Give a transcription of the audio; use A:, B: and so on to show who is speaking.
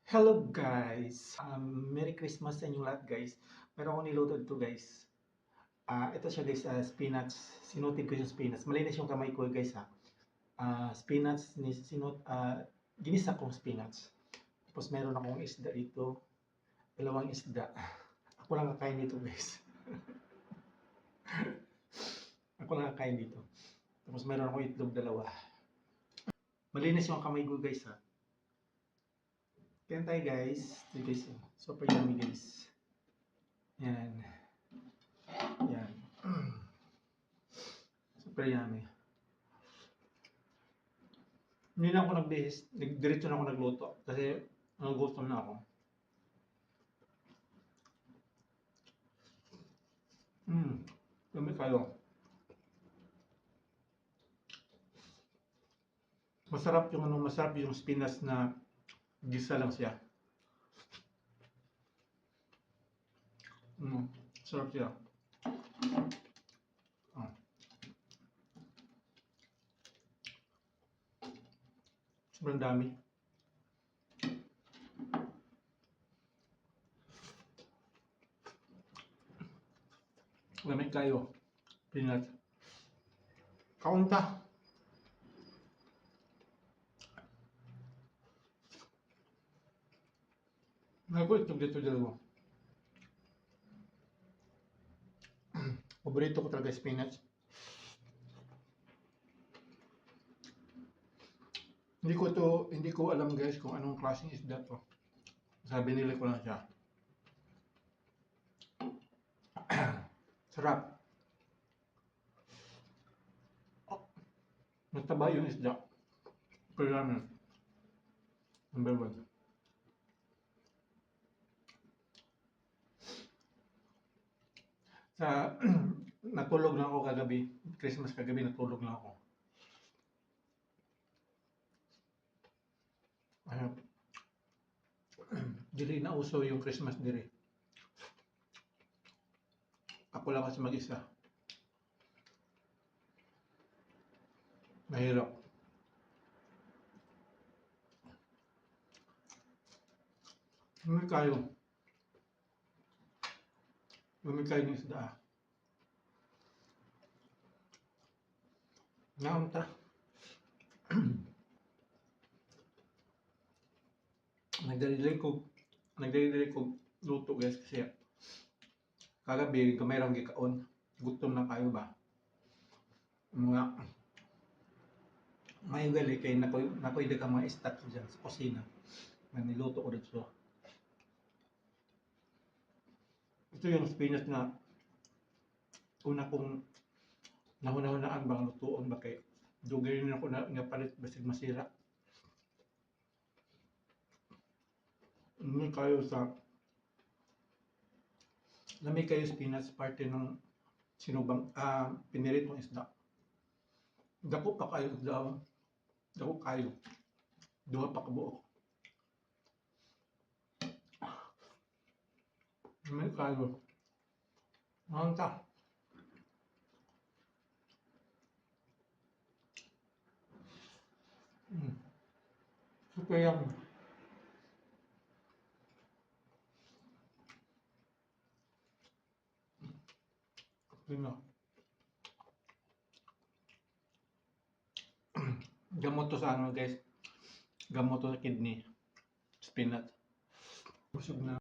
A: Hello guys! Merry Christmas sa inyong lahat guys. Meron ako niluto dito guys. Ito siya guys, spinach. Sinutid ko yung spinach. Malinis yung kamay ko guys ha. Spinach, ginisa kong spinach. Tapos meron akong isda dito. Dalawang isda. Ako lang kakain dito guys. Ako lang kakain dito. Tapos meron akong itlog dalawa. Malinis yung kamay ko guys ha. Kain tayo guys. Ito guys, super yummy guys. Yan. Yan. Super yummy. Hindi na ako nagbihis. Diretso na ako nagluto. Kasi nagugutom na ako. Dami kayo. Masarap yung spinach na gisa lang siya. Sarap siya. Sobrang dami. Lamig kayo. Peanut. Kaunta. Naku, itong dito dalawa. Paborito ko talaga spinach. Hindi ko alam guys kung anong klaseng isda to. Sabi nila ko lang siya. Sarap. Mataba yung isda. Pero namin. Number 1. Natulog lang ako kagabi. Christmas kagabi natulog lang ako. Dili na uso yung Christmas diri. Ako lang kasi mag-isa. Mahirap. Lumig kayo ng isda. Naunta. Nagdali ko luto guys kasi kagabi kamay lang gikaon. Gutom na kayo ba? Mga may gali kay nakoy ka mga stock dyan sa kusina. Niluto ko dito. Ito yung spinach na una kong nahuna-hunaan bang lutuon ba kay dugay rin ako nga palit basig masira. Lamig kayo spinach parte ng sinubang pinirit mong isda. Dako pa kayo isda. Dako kayo. Duha pa kabuok. Lamig kayo. Manta. Super yummy. Gamot to sa ano guys. Gamot to sa kidney. Spinach. Busog na.